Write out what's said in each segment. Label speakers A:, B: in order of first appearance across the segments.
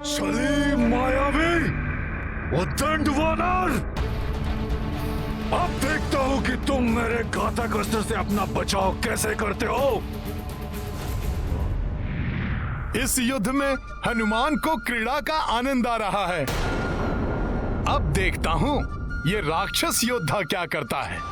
A: सलीम मायावी, उद्दंड वानर, अब देखता हूं कि तुम मेरे घातक अस्त्र से अपना बचाव कैसे करते हो।
B: इस युद्ध में हनुमान को क्रीड़ा का आनंद आ रहा है। अब देखता हूं ये राक्षस योद्धा क्या करता है।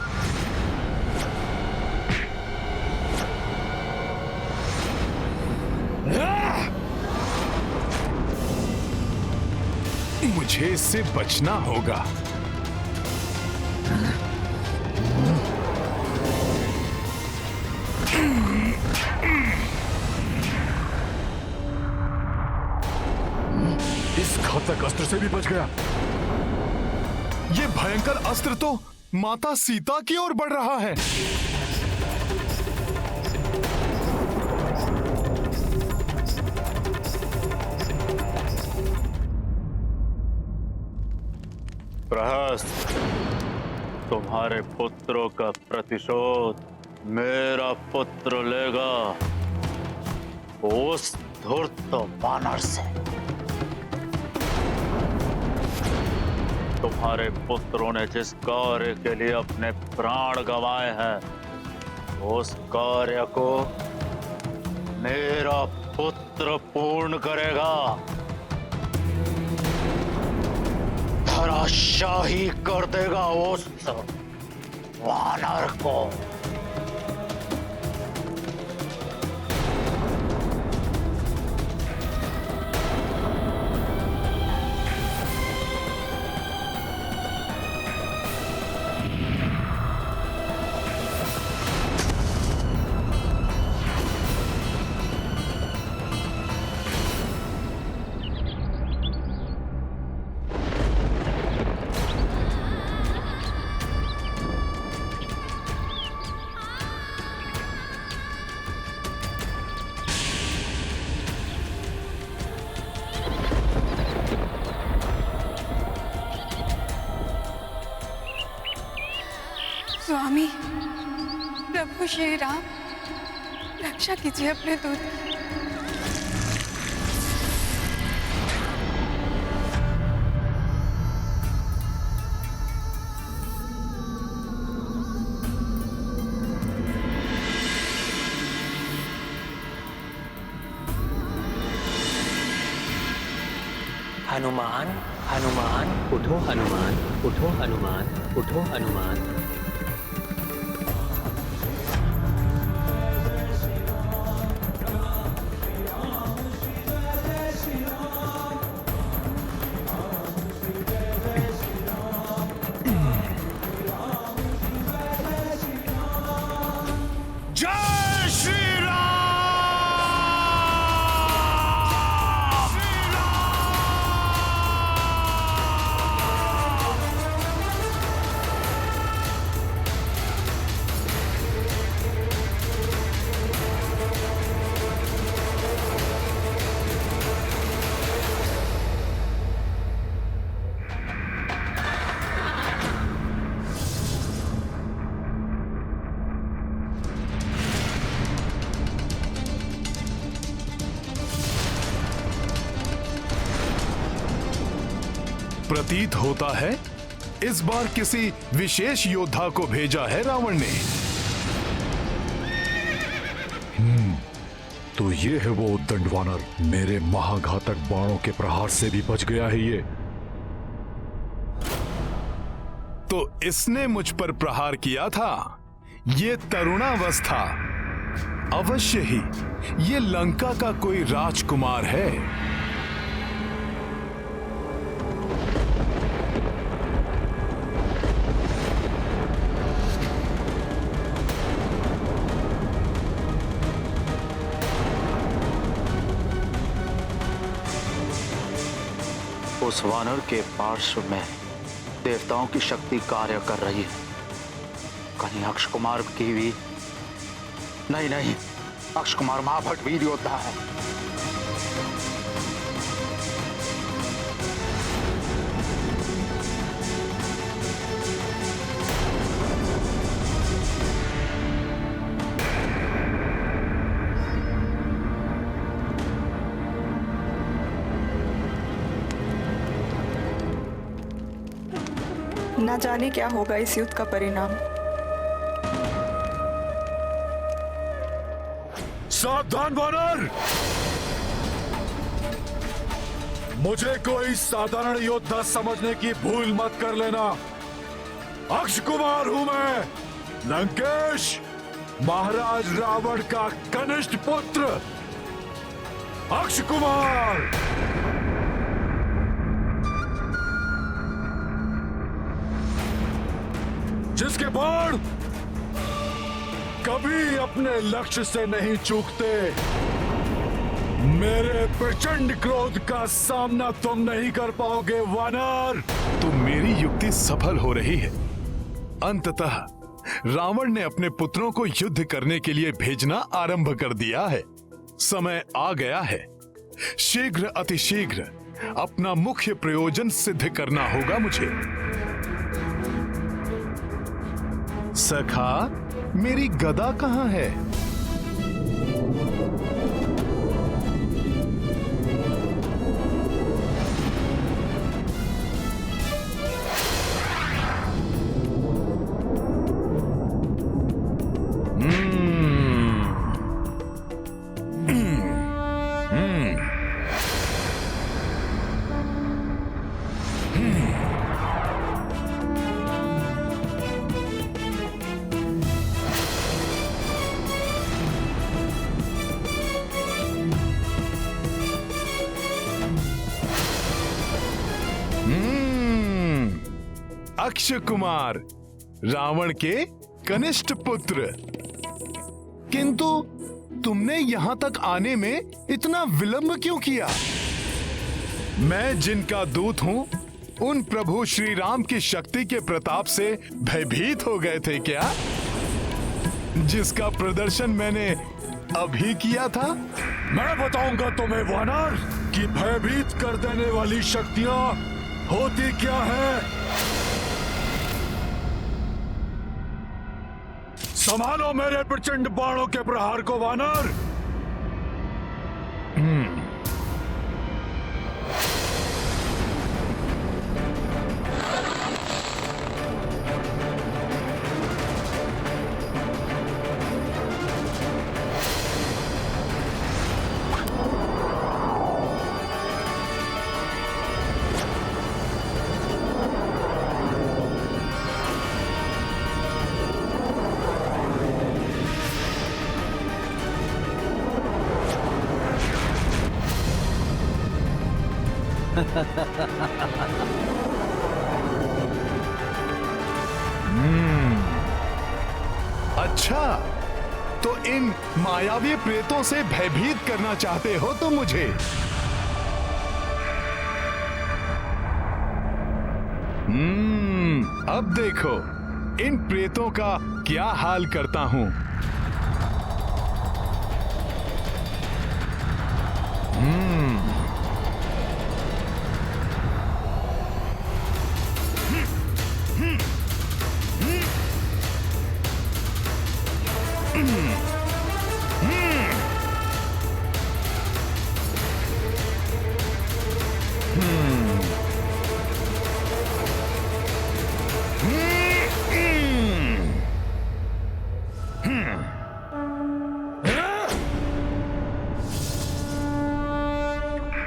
B: मुझे इससे बचना होगा।
A: इस घातक अस्त्र से भी बच गया।
B: ये भयंकर अस्त्र तो माता सीता की ओर बढ़ रहा है।
C: प्रहस्त, तुम्हारे पुत्रों का प्रतिशोध मेरा पुत्र लेगा, उस धूर्त वानर से। तुम्हारे पुत्रों ने जिस कार्य के लिए अपने प्राण गंवाए हैं, उस कार्य को मेरा पुत्र पूर्ण करेगा। धराशाही कर देगा उस वानर को।
D: स्वामी, प्रभु श्री राम, रक्षा कीजिए अपने दूत।
E: हनुमान, हनुमान, उठो हनुमान, उठो हनुमान, उठो हनुमान।
B: जय श्री राम। प्रतीत होता है इस बार किसी विशेष योद्धा को भेजा है रावण ने।
A: तो ये है वो उद्दंड वानर, मेरे महाघातक बाणों के प्रहार से भी बच गया है ये।
B: तो इसने मुझ पर प्रहार किया था। ये तरुणावस्था, अवश्य ही ये लंका का कोई राजकुमार है।
C: उस वानर के पार्श्व में देवताओं की शक्ति कार्य कर रही है। कहीं अक्ष कुमार की भी नहीं, नहीं, अक्ष कुमार महाभट वीर योद्धा है।
F: ना जाने क्या होगा इस युद्ध का परिणाम।
A: सावधान वानर! मुझे कोई साधारण योद्धा समझने की भूल मत कर लेना। अक्ष कुमार हूं मैं, लंकेश, महाराज रावण का कनिष्ठ पुत्र अक्ष कुमार। जिसके बाण कभी अपने लक्ष्य से नहीं चूकते। मेरे प्रचंड क्रोध का सामना तुम नहीं कर पाओगे वानर।
B: तो मेरी युक्ति सफल हो रही है। अंततः रावण ने अपने पुत्रों को युद्ध करने के लिए भेजना आरंभ कर दिया है। समय आ गया है। शीघ्र अतिशीघ्र अपना मुख्य प्रयोजन सिद्ध करना होगा मुझे। सखा, मेरी गदा कहां है? अक्षय कुमार, रावण के कनिष्ठ पुत्र। किंतु तुमने यहां तक आने में इतना विलंब क्यों किया? मैं जिनका दूत हूं, उन प्रभु श्री राम की शक्ति के प्रताप से भयभीत हो गए थे क्या? जिसका प्रदर्शन मैंने अभी किया था।
A: मैं बताऊंगा तुम्हें वानर कि भयभीत कर देने वाली शक्तियां होती क्या है। संभालो मेरे प्रचंड बाणों के प्रहार को वानर।
B: अच्छा, तो इन मायावी प्रेतों से भयभीत करना चाहते हो तो मुझे। अब देखो इन प्रेतों का क्या हाल करता हूं।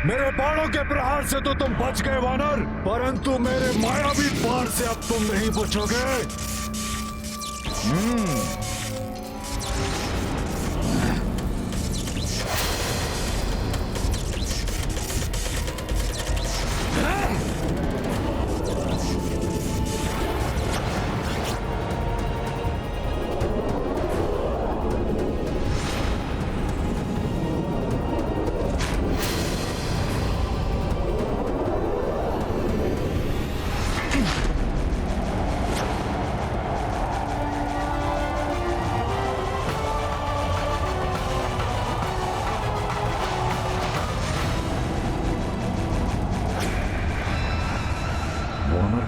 B: मेरे बाणों के प्रहार से तो तुम बच गए वानर, परंतु मेरे मायावी बाण से अब तुम नहीं बचोगे।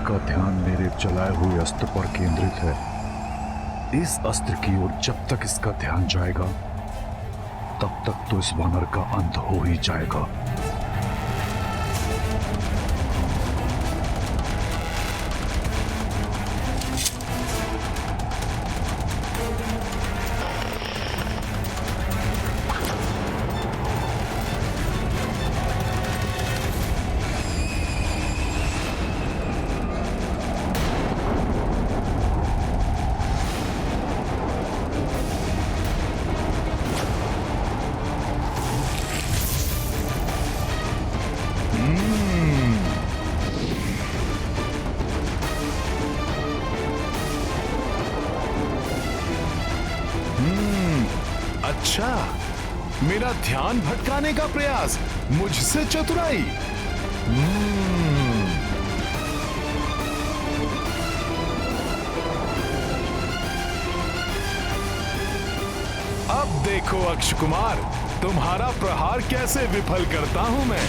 A: का ध्यान मेरे चलाए हुए अस्त्र पर केंद्रित है। इस अस्त्र की ओर जब तक इसका ध्यान जाएगा तब तक तो इस वानर का अंत हो ही जाएगा।
B: अच्छा, मेरा ध्यान भटकाने का प्रयास, मुझसे चतुराई। अब देखो अक्ष कुमार, तुम्हारा प्रहार कैसे विफल करता हूं मैं।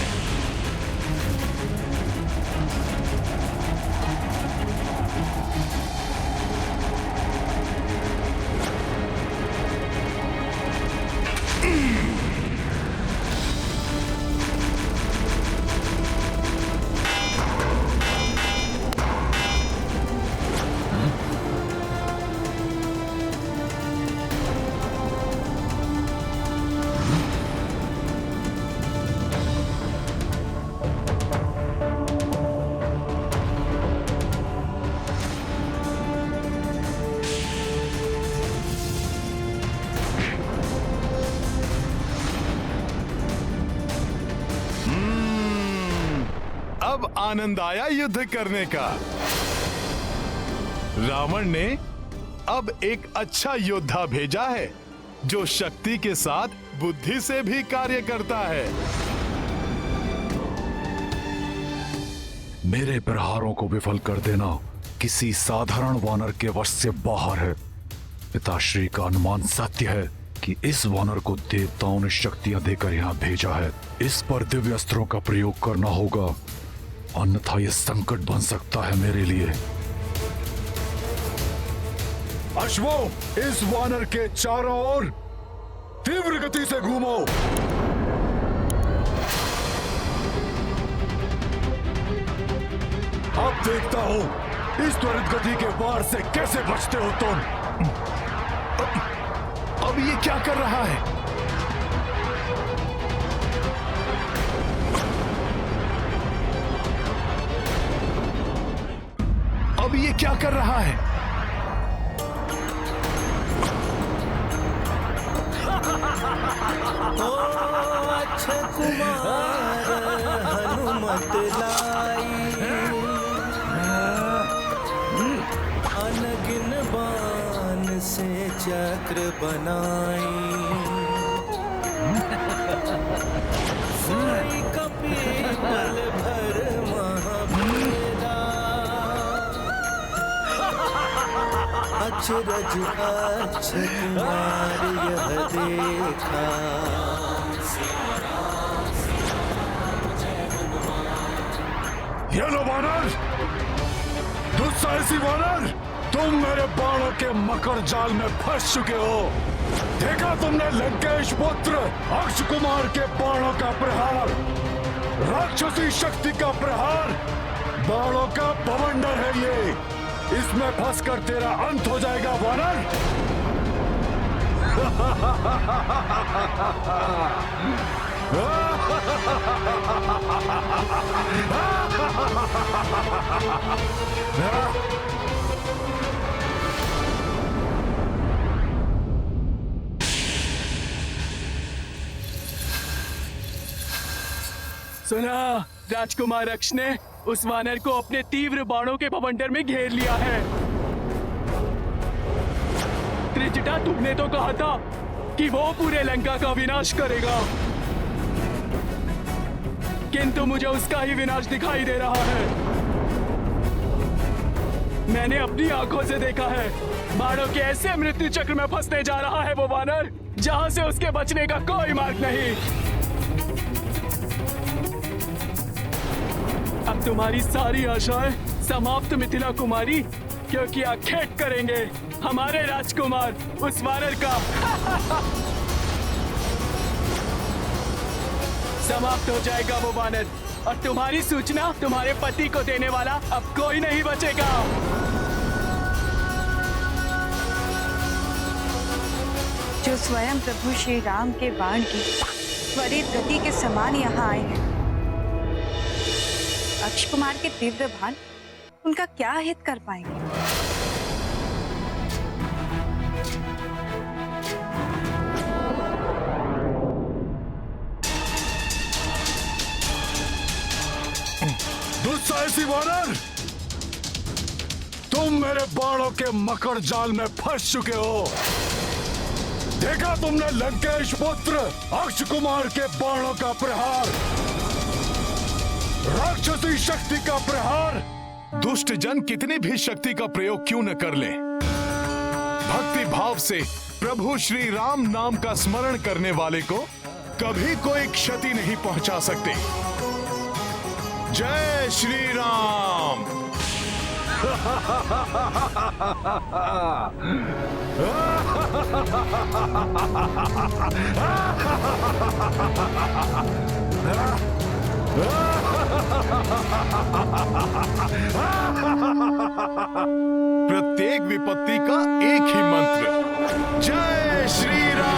B: अब आनंद आया युद्ध करने का। रावण ने अब एक अच्छा योद्धा भेजा है जो शक्ति के साथ बुद्धि से भी कार्य करता है।
A: मेरे प्रहारों को विफल कर देना किसी साधारण वानर के वश से बाहर है। पिताश्री का अनुमान सत्य है कि इस वानर को देवताओं ने शक्तियां देकर यहाँ भेजा है। इस पर दिव्य अस्त्रों का प्रयोग करना होगा, अन्यथा यह संकट बन सकता है मेरे लिए। अश्वो, इस वानर के चारों ओर तीव्र गति से घूमो। अब देखता हूं इस त्वरित गति के वार से कैसे बचते हो तुम।
B: अब ये क्या कर रहा है? अब ये क्या कर रहा है?
E: ओ अक्षय कुमार हनुमत लाई, अनगिन बाण से चक्र बनाई, सोई कपीपल भर महाबीरा, अचरज अक्षय कुमार यह देखा।
A: ये लो वानर, दुस्साहसी वानर, तुम मेरे बाणों के मकर जाल में फंस चुके हो। देखा तुमने लंकेश पुत्र अक्ष कुमार के बाणों का प्रहार, राक्षसी शक्ति का प्रहार, बाणों का बवंडर है ये। इसमें फंसकर तेरा अंत हो जाएगा वानर।
G: सुना, राजकुमार अक्ष ने उस वानर को अपने तीव्र बाणों के बवंडर में घेर लिया है। त्रिजटा, तुमने तो कहा था कि वो पूरे लंका का विनाश करेगा, किंतु मुझे उसका ही विनाश दिखाई दे रहा है। मैंने अपनी आंखों से देखा है, बाणों के ऐसे मृत्यु चक्र में फंसने जा रहा है वो वानर, जहां से उसके बचने का कोई मार्ग नहीं। अब तुम्हारी सारी आशाएं समाप्त मिथिला कुमारी, क्योंकि आखेट करेंगे हमारे राजकुमार उस वानर का। समाप्त हो जाएगा वो वानर, और तुम्हारी सूचना तुम्हारे पति को देने वाला अब कोई नहीं बचेगा।
D: जो स्वयं प्रभु श्री राम के बाण की त्वरित गति के समान यहाँ आए हैं, अक्ष कुमार के तीव्र बाण उनका क्या हित कर पाएंगे?
A: दुस्साहसी वानर, तुम मेरे बाणों के मकर जाल में फंस चुके हो। देखा तुमने लंकेश पुत्र अक्ष कुमार के बाणों का प्रहार, राक्षसी शक्ति का प्रहार।
B: दुष्ट जन कितनी भी शक्ति का प्रयोग क्यों न कर ले, भक्ति भाव से प्रभु श्री राम नाम का स्मरण करने वाले को कभी कोई क्षति नहीं पहुंचा सकते। जय श्री राम। प्रत्येक विपत्ति का एक ही मंत्र, जय श्री राम।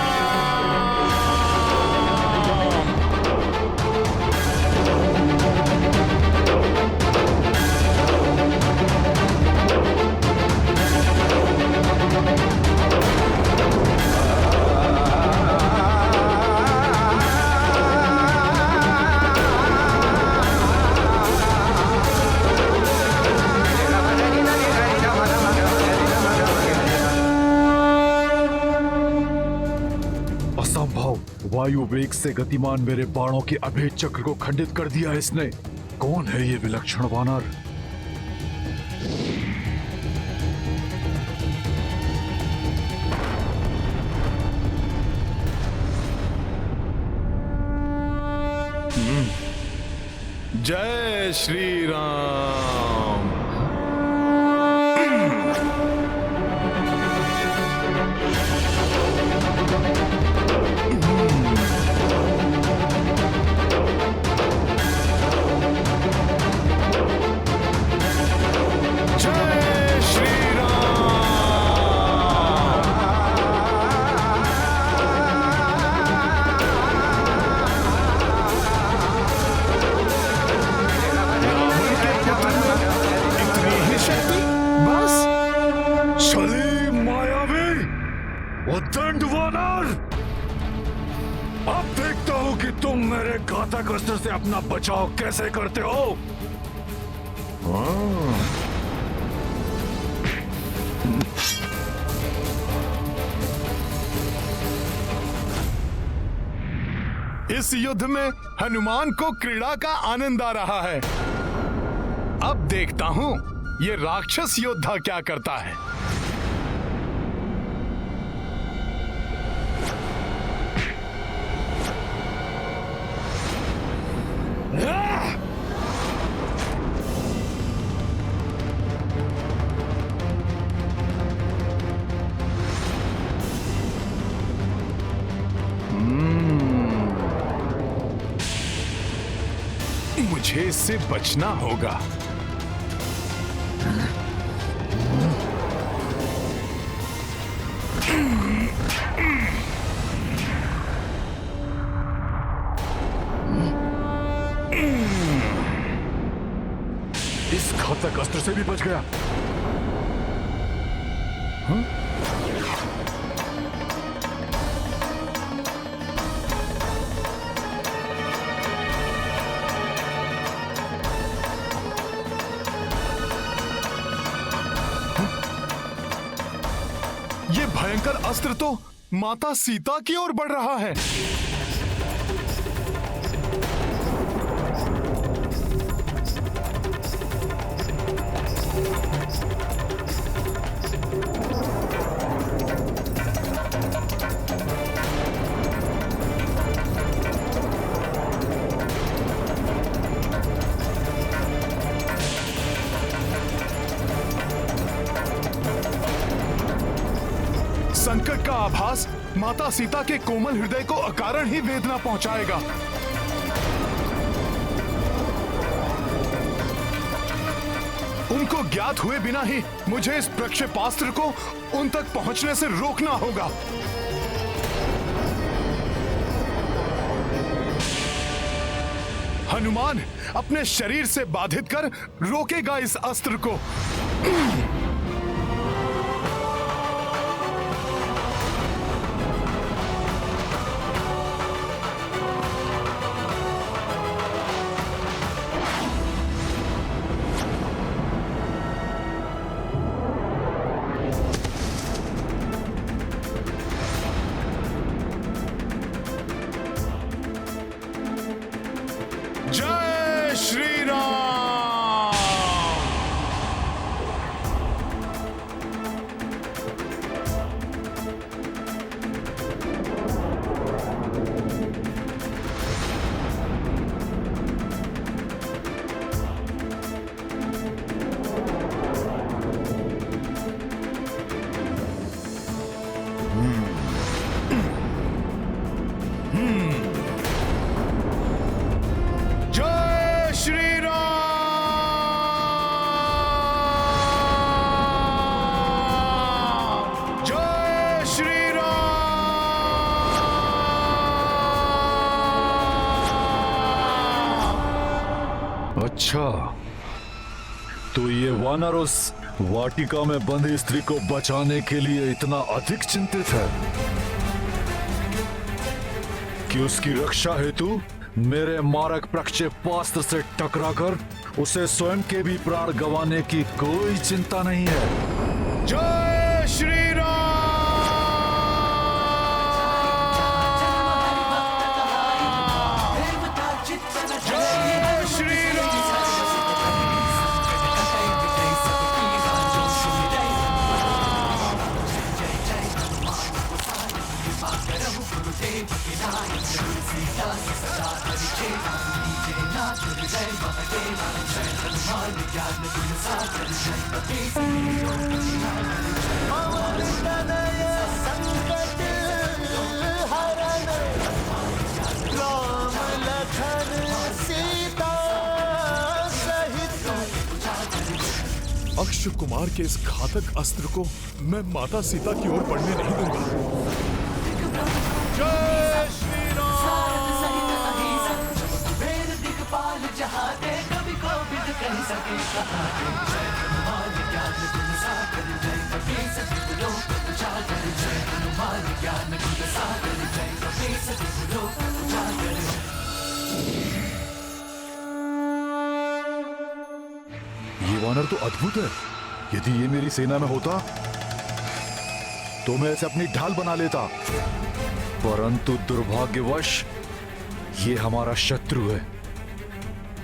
A: वायु वेग से गतिमान मेरे बाणों के अभेद चक्र को खंडित कर दिया इसने। कौन है ये विलक्षण वानर?
B: जय श्री राम।
A: अब देखता हूं कि तुम मेरे घातक अस्त्र से अपना बचाव कैसे करते हो।
B: इस युद्ध में हनुमान को क्रीड़ा का आनंद आ रहा है। अब देखता हूं ये राक्षस योद्धा क्या करता है। मुझे इससे बचना होगा।
A: इस घातक अस्त्र से भी बच गया।
B: ये भयंकर अस्त्र तो माता सीता की ओर बढ़ रहा है। संकट का आभास माता सीता के कोमल हृदय को अकारण ही वेदना पहुंचाएगा। उनको ज्ञात हुए बिना ही मुझे इस प्रक्षेपास्त्र को उन तक पहुंचने से रोकना होगा। हनुमान अपने शरीर से बाधित कर रोकेगा इस अस्त्र को।
A: अच्छा, तो ये वानर उस वाटिका में बंदी स्त्री को बचाने के लिए इतना अधिक चिंतित है कि उसकी रक्षा हेतु मेरे मारक प्रक्षेपास्त्र से टकराकर उसे स्वयं के भी प्राण गंवाने की कोई चिंता नहीं है।
B: जय श्री
H: अक्ष कुमार के इस घातक अस्त्र को मैं माता सीता की ओर बढ़ने नहीं दूंगा।
B: जय श्री
A: ये वानर तो अद्भुत है। यदि ये मेरी सेना में होता तो मैं इसे अपनी ढाल बना लेता, परंतु दुर्भाग्यवश ये हमारा शत्रु है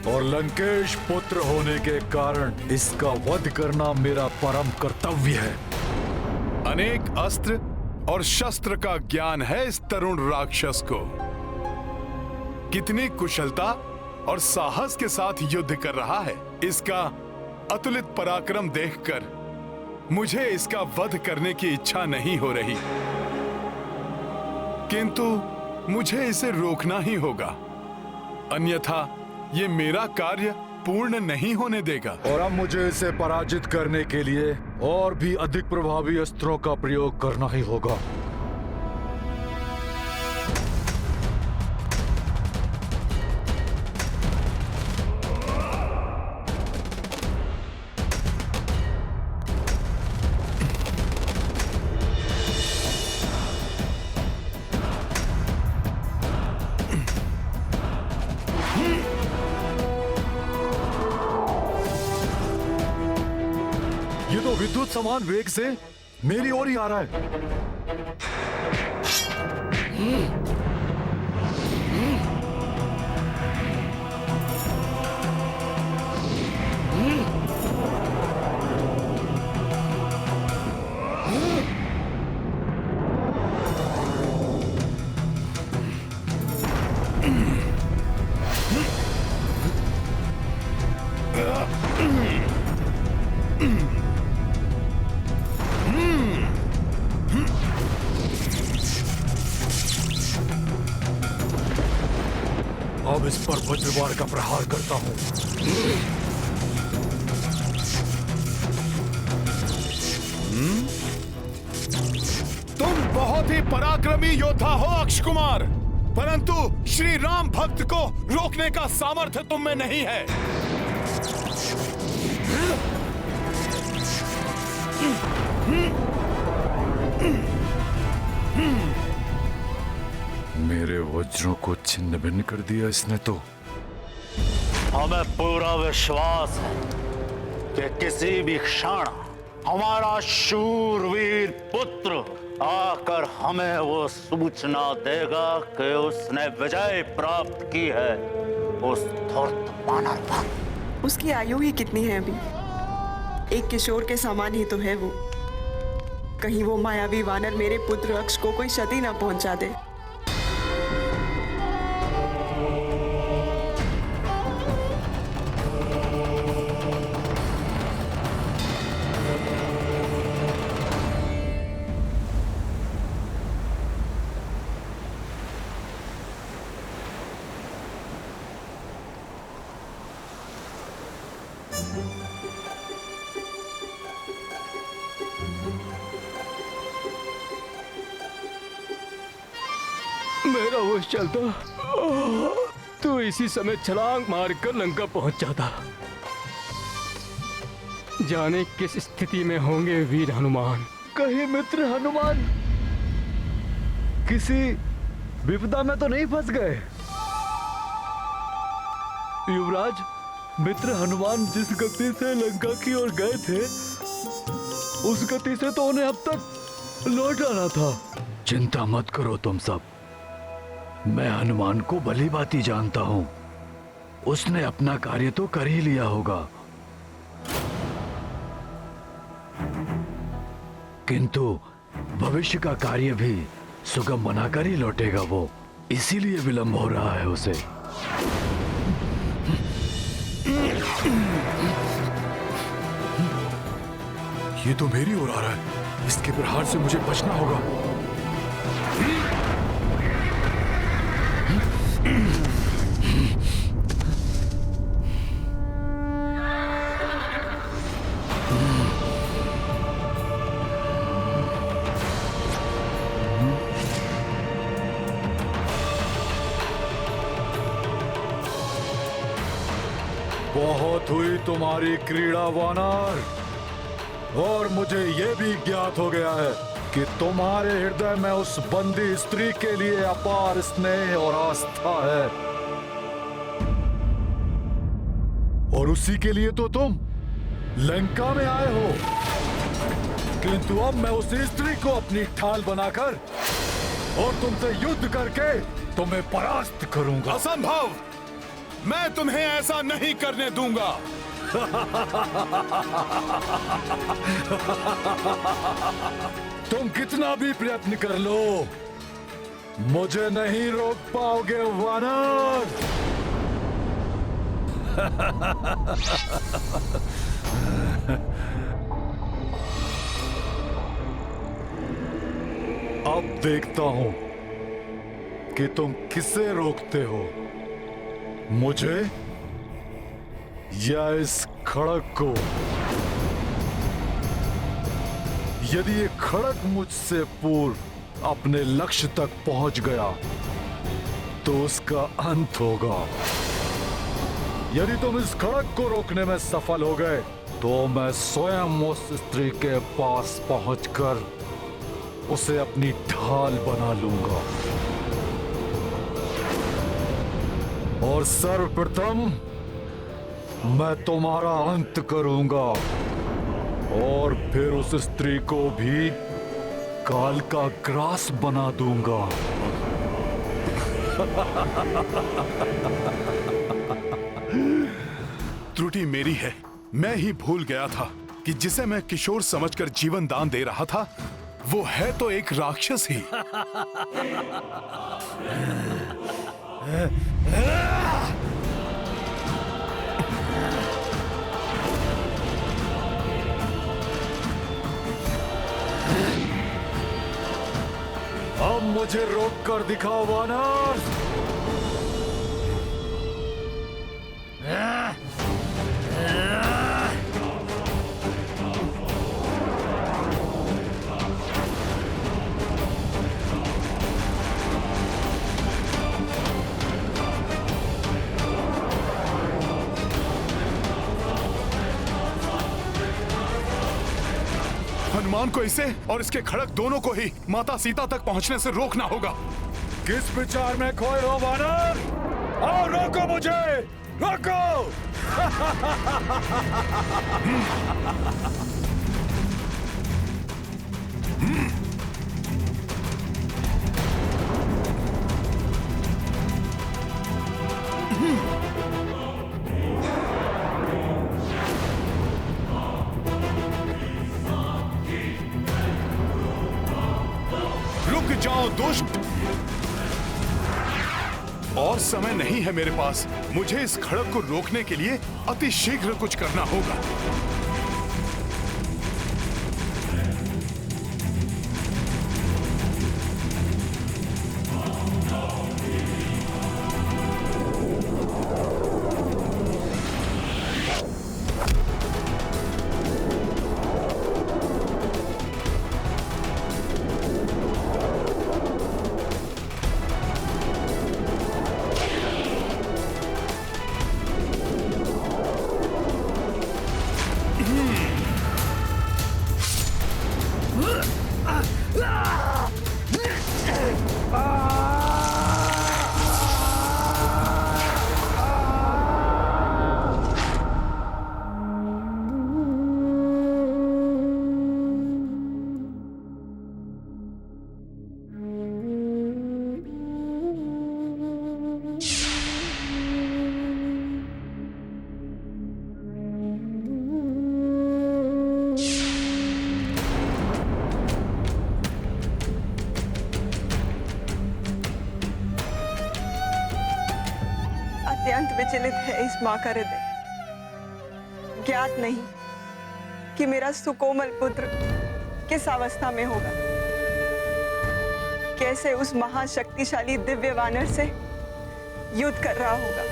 A: और लंकेश पुत्र होने के कारण इसका वध करना मेरा परम कर्तव्य है।
B: अनेक अस्त्र और शस्त्र का ज्ञान है इस तरुण राक्षस को। कितनी कुशलता और साहस के साथ युद्ध कर रहा है। इसका अतुलित पराक्रम देखकर मुझे इसका वध करने की इच्छा नहीं हो रही, किंतु मुझे इसे रोकना ही होगा, अन्यथा ये मेरा कार्य पूर्ण नहीं होने देगा।
A: और अब मुझे इसे पराजित करने के लिए और भी अधिक प्रभावी अस्त्रों का प्रयोग करना ही होगा। ये तो विद्युत समान वेग से मेरी ओर ही आ रहा है। अब इस पर वज्रवार का प्रहार करता हूं।
B: तुम बहुत ही पराक्रमी योद्धा हो अक्ष कुमार, परंतु श्री राम भक्त को रोकने का सामर्थ्य तुम में नहीं है।
A: मेरे वज्रों को छिन्न भिन्न कर दिया इसने तो।
C: हमें पूरा विश्वास है कि किसी भी क्षण हमारा शूरवीर पुत्र आकर हमें वो सूचना देगा कि उसने विजय प्राप्त की है उस धूर्त वानर पर।
F: उसकी आयु ही कितनी है अभी? एक किशोर के समान ही तो है वो। कहीं वो मायावी वानर मेरे पुत्र अक्ष को कोई क्षति ना पहुंचा दे।
G: मेरा होश चलता तो इसी समय छलांग मारकर लंका पहुंच जाता। जाने किस स्थिति में होंगे वीर हनुमान।
A: कहीं मित्र हनुमान किसी विपदा में तो नहीं फंस गए? युवराज, मित्र हनुमान जिस गति से लंका की ओर गए थे उस गति से तो उन्हें अब तक लौट आना था। चिंता मत करो तुम सब, मैं हनुमान को भली भांति जानता हूं। उसने अपना कार्य तो कर ही लिया होगा, किंतु भविष्य का कार्य भी सुगम बनाकर ही लौटेगा वो, इसीलिए विलंब हो रहा है उसे।
H: ये तो मेरी ओर आ रहा है, इसके प्रहार से मुझे बचना होगा।
A: बहुत हुई तुम्हारी क्रीड़ा वानर, और मुझे यह भी ज्ञात हो गया है कि तुम्हारे हृदय में उस बंदी स्त्री के लिए अपार स्नेह और आस्था है, और उसी के लिए तो तुम लंका में आए हो। किंतु अब मैं उस स्त्री को अपनी ढाल बनाकर और तुमसे युद्ध करके तुम्हें परास्त करूंगा।
H: असंभव, मैं तुम्हें ऐसा नहीं करने दूंगा।
A: तुम कितना भी प्रयत्न कर लो, मुझे नहीं रोक पाओगे वानर। अब देखता हूं कि तुम किसे रोकते हो, मुझे या इस खड़ग को। यदि ये खड़ग मुझसे पूर्व अपने लक्ष्य तक पहुंच गया तो उसका अंत होगा। यदि तुम इस खड़ग को रोकने में सफल हो गए तो मैं स्वयं उस स्त्री के पास पहुंचकर उसे अपनी ढाल बना लूंगा, और सर्वप्रथम मैं तुम्हारा अंत करूंगा, और फिर उस स्त्री को भी काल का ग्रास बना दूंगा।
H: त्रुटि मेरी है, मैं ही भूल गया था कि जिसे मैं किशोर समझकर जीवन दान दे रहा था वो है तो एक राक्षस ही।
A: अब मुझे रोक कर दिखाओ वानर।
H: हनुमान को इसे और इसके खड़ग दोनों को ही माता सीता तक पहुंचने से रोकना होगा।
A: किस विचार में खोए हो वानर? आओ रोको मुझे, रोको।
H: रुक जाओ दुष्ट, और समय नहीं है मेरे पास। मुझे इस खड़ग को रोकने के लिए अति शीघ्र कुछ करना होगा।
F: प्रचलित है इस मां का हृदय। ज्ञात नहीं कि मेरा सुकोमल पुत्र किस अवस्था में होगा, कैसे उस महाशक्तिशाली दिव्य वानर से युद्ध कर रहा होगा।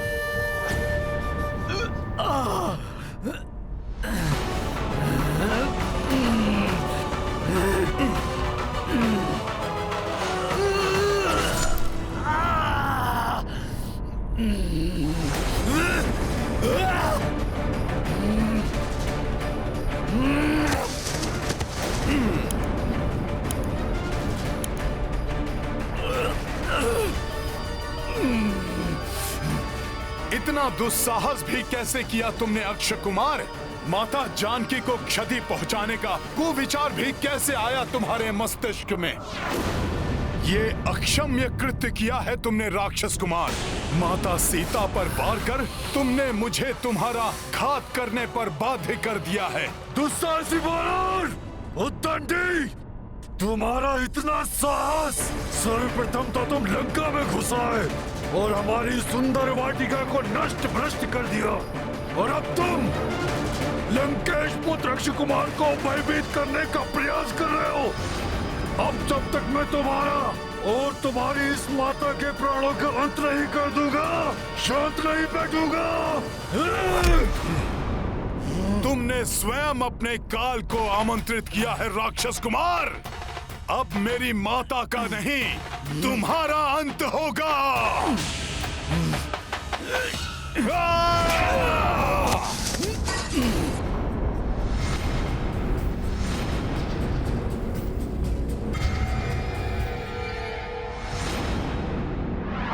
H: इतना दुस्साहस भी कैसे किया तुमने अक्षय कुमार? माता जानकी को क्षति पहुंचाने का कुविचार भी कैसे आया तुम्हारे मस्तिष्क में? ये अक्षम्य कृत्य किया है तुमने राक्षस कुमार। माता सीता पर वार कर तुमने मुझे तुम्हारा घात करने पर बाध्य कर दिया है।
A: दुस्साहसी वानर, उद्दंडी, तुम्हारा इतना साहस! सर्वप्रथम तो तुम लंका में घुस आए और हमारी सुंदर वाटिका को नष्ट भ्रष्ट कर दिया, और अब तुम लंकेश पुत्र अक्षय कुमार को भयभीत करने का प्रयास कर रहे हो। अब जब तक मैं तुम्हारा और तुम्हारी इस माता के प्राणों का अंत नहीं कर दूंगा, शांत नहीं बैठूंगा।
H: तुमने स्वयं अपने काल को आमंत्रित किया है राक्षस कुमार। अब मेरी माता का नहीं, तुम्हारा अंत होगा।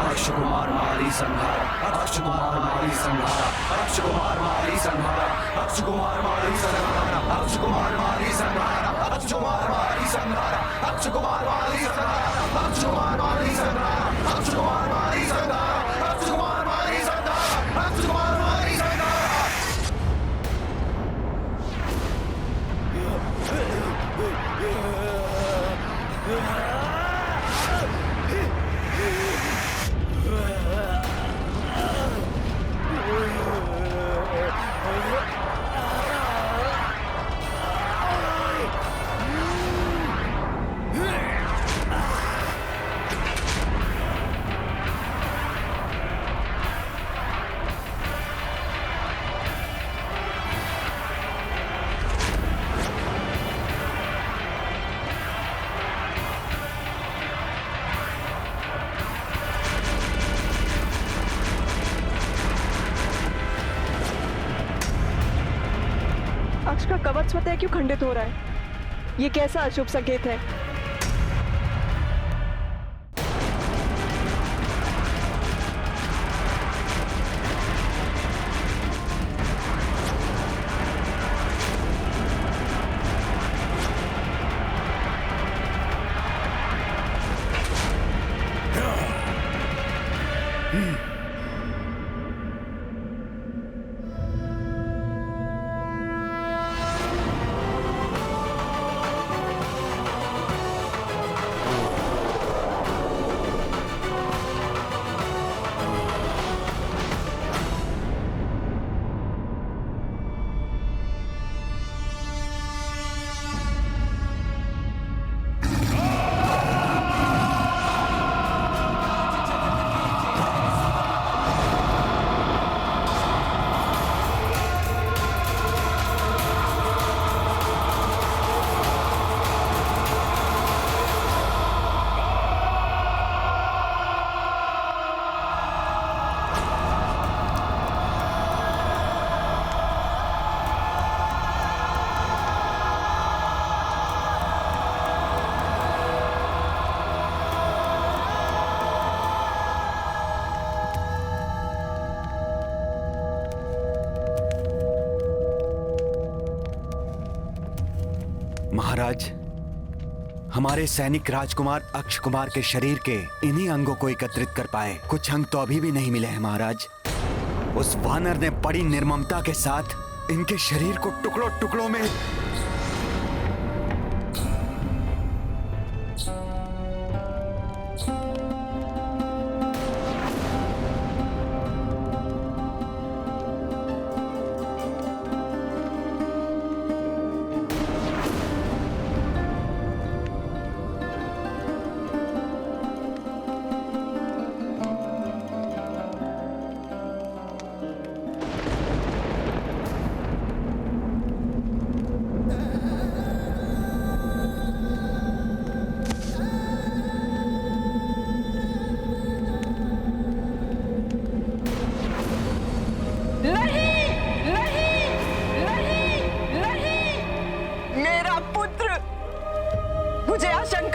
E: अक्षय कुमार मारी संहार, अक्षय कुमार मारी संहार, अक्षय कुमार मारी संहार, अक्षय कुमार मारी संहार, अक्षय कुमार मारी संहार, अक्षय कुमार मारी संहार, अक्षय कुमार मारी संहार, अक्षय कुमार मारी संहार, अक्षय कुमार मारी संहार, अक्षय कुमार मारी संहार, अक्षय कुमार मारी संहार।
F: अक्ष का कवच स्वतः क्यों खंडित हो रहा है? ये कैसा अशुभ संकेत है?
I: महाराज, हमारे सैनिक राजकुमार अक्षय कुमार के शरीर के इन्हीं अंगों को एकत्रित कर पाए। कुछ अंग तो अभी भी नहीं मिले हैं महाराज। उस वानर ने बड़ी निर्ममता के साथ इनके शरीर को टुकड़ों टुकड़ों में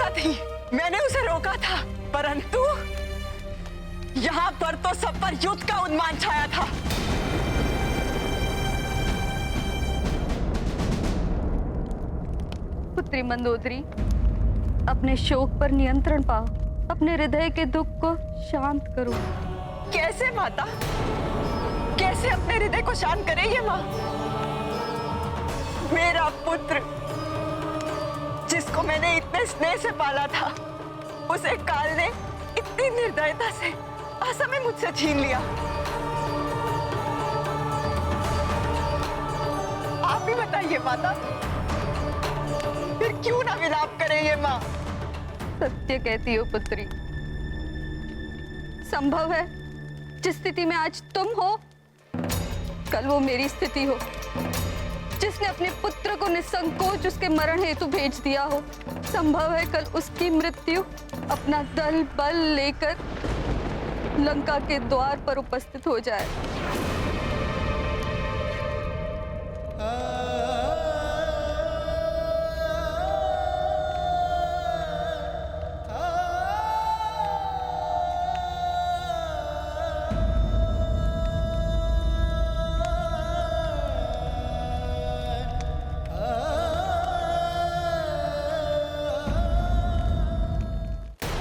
F: इच्छा थी, मैंने उसे रोका था, परंतु यहाँ पर तो सब पर युद्ध का उन्माद छाया था।
J: पुत्री मंदोदरी, अपने शोक पर नियंत्रण पाओ, अपने हृदय के दुख को शांत करो।
F: कैसे माता, कैसे अपने हृदय को शांत करे ये माँ? मेरा पुत्र जिसको मैंने इतने स्नेह से पाला था, उसे काल ने इतनी निर्दयता से असमय मुझसे छीन लिया। आप ही बताइए माता, फिर क्यों ना विलाप करे ये माँ?
J: सत्य कहती हो पुत्री। संभव है जिस स्थिति में आज तुम हो, कल वो मेरी स्थिति हो। जिसने अपने पुत्र को निसंकोच उसके मरण हेतु भेज दिया हो, संभव है कल उसकी मृत्यु अपना दल बल लेकर लंका के द्वार पर उपस्थित हो जाए।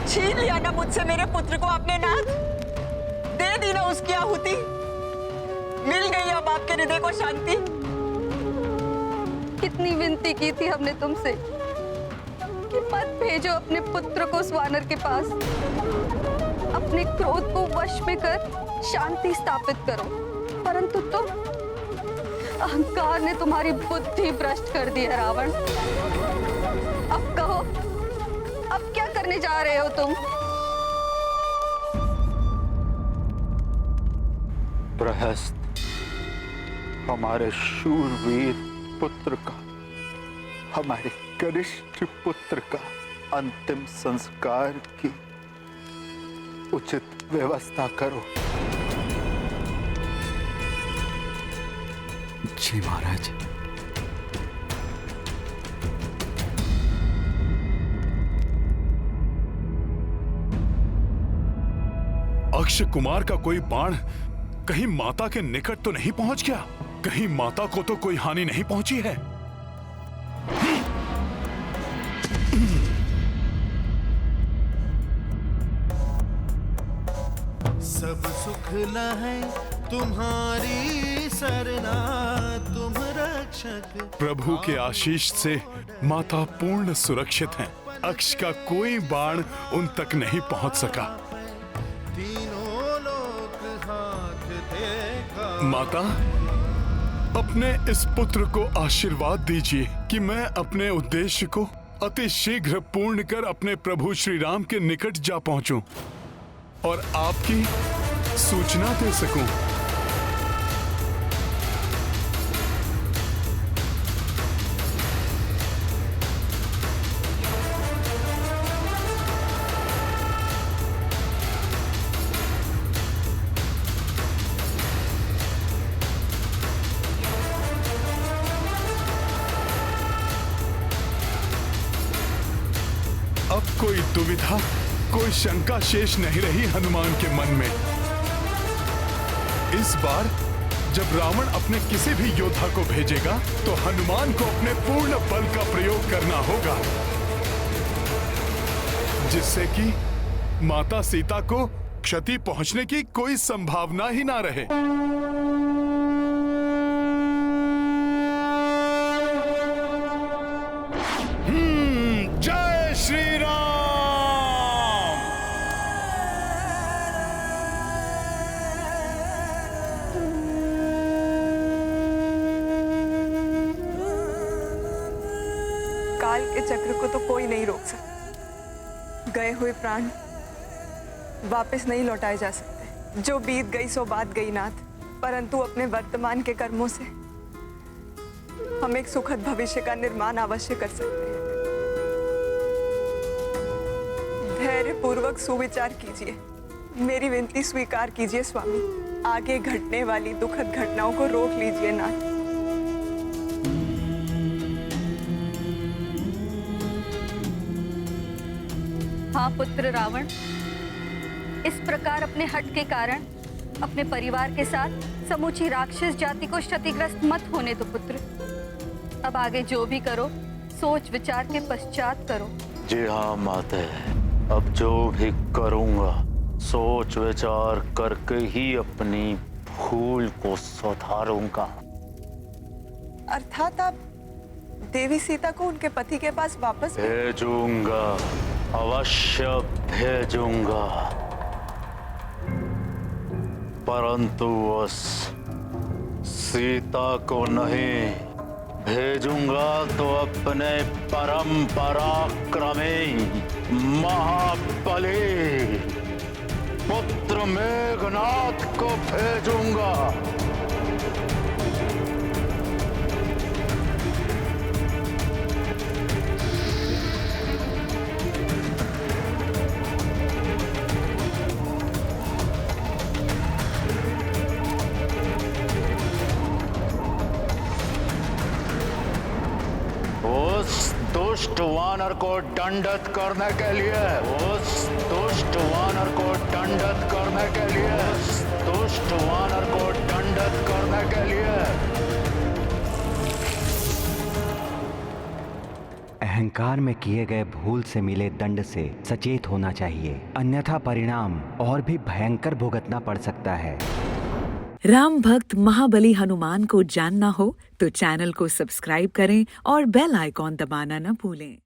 F: छीन लिया ना मुझसे मेरे पुत्र को आपने नाथ, दे दी ना उसकी आहुति, मिल गई अब आपके हृदय को शांति।
J: कितनी विनती की थी हमने तुमसे कि मत भेजो अपने पुत्र को उस वानर के पास, अपने क्रोध को वश में कर शांति स्थापित करो, परंतु तुम, अहंकार ने तुम्हारी बुद्धि भ्रष्ट कर दी है रावण। अब कहो, अब क्या करने जा रहे हो तुम?
C: प्रहस्त हमारे शूरवीर पुत्र का, हमारे कनिष्ठ पुत्र का अंतिम संस्कार की उचित व्यवस्था करो।
I: जी महाराज।
H: अक्षय कुमार का कोई बाण कहीं माता के निकट तो नहीं पहुंच गया? कहीं माता को तो कोई हानि नहीं पहुंची है?
K: सब सुख लहै तुम्हारी सरना, तुम रक्षक।
H: प्रभु के आशीष से माता पूर्ण सुरक्षित हैं। अक्ष का कोई बाण उन तक नहीं पहुंच सका। माता, अपने इस पुत्र को आशीर्वाद दीजिए कि मैं अपने उद्देश्य को अति शीघ्र पूर्ण कर अपने प्रभु श्री राम के निकट जा पहुंचूं और आपकी सूचना दे सकूं। अब कोई दुविधा, कोई शंका शेष नहीं रही हनुमान के मन में। इस बार जब रावण अपने किसी भी योद्धा को भेजेगा तो हनुमान को अपने पूर्ण बल का प्रयोग करना होगा, जिससे कि माता सीता को क्षति पहुंचने की कोई संभावना ही ना रहे। जय श्री राम।
F: काल के चक्र को तो कोई नहीं रोक सकता। गए हुए प्राण वापस नहीं लौटाए जा सकते। जो बीत गई सो बात गई नाथ, परंतु अपने वर्तमान के कर्मों से हम एक सुखद भविष्य का निर्माण अवश्य कर सकते हैं। धैर्य पूर्वक सुविचार कीजिए, मेरी विनती स्वीकार कीजिए स्वामी। आगे घटने वाली दुखद घटनाओं को रोक लीजिए नाथ।
J: हाँ पुत्र रावण, इस प्रकार अपने हट के कारण अपने परिवार के साथ समूची राक्षस जाति को क्षतिग्रस्त मत होने दो पुत्र। अब आगे जो भी करो सोच विचार के पश्चात करो।
C: जी हाँ माते, अब जो भी करूंगा सोच विचार करके ही अपनी भूल को सुधारूंगा।
F: अर्थात आप देवी सीता को उनके पति के पास वापस
C: भेजूंगा, अवश्य भेजूंगा, परंतु उस सीता को नहीं भेजूंगा तो अपने परम पराक्रमी महाबली पुत्र मेघनाथ को भेजूंगा। उस दुष्ट वानर को दंडित करने के लिए, उस दुष्ट वानर को दंडित करने के लिए, उस दुष्ट वानर को दंडित करने के लिए।
I: अहंकार में किए गए भूल से मिले दंड से सचेत होना चाहिए, अन्यथा परिणाम और भी भयंकर भुगतना पड़ सकता है।
L: राम भक्त महाबली हनुमान को जानना हो तो चैनल को सब्सक्राइब करें और बेल आइकॉन दबाना न भूलें।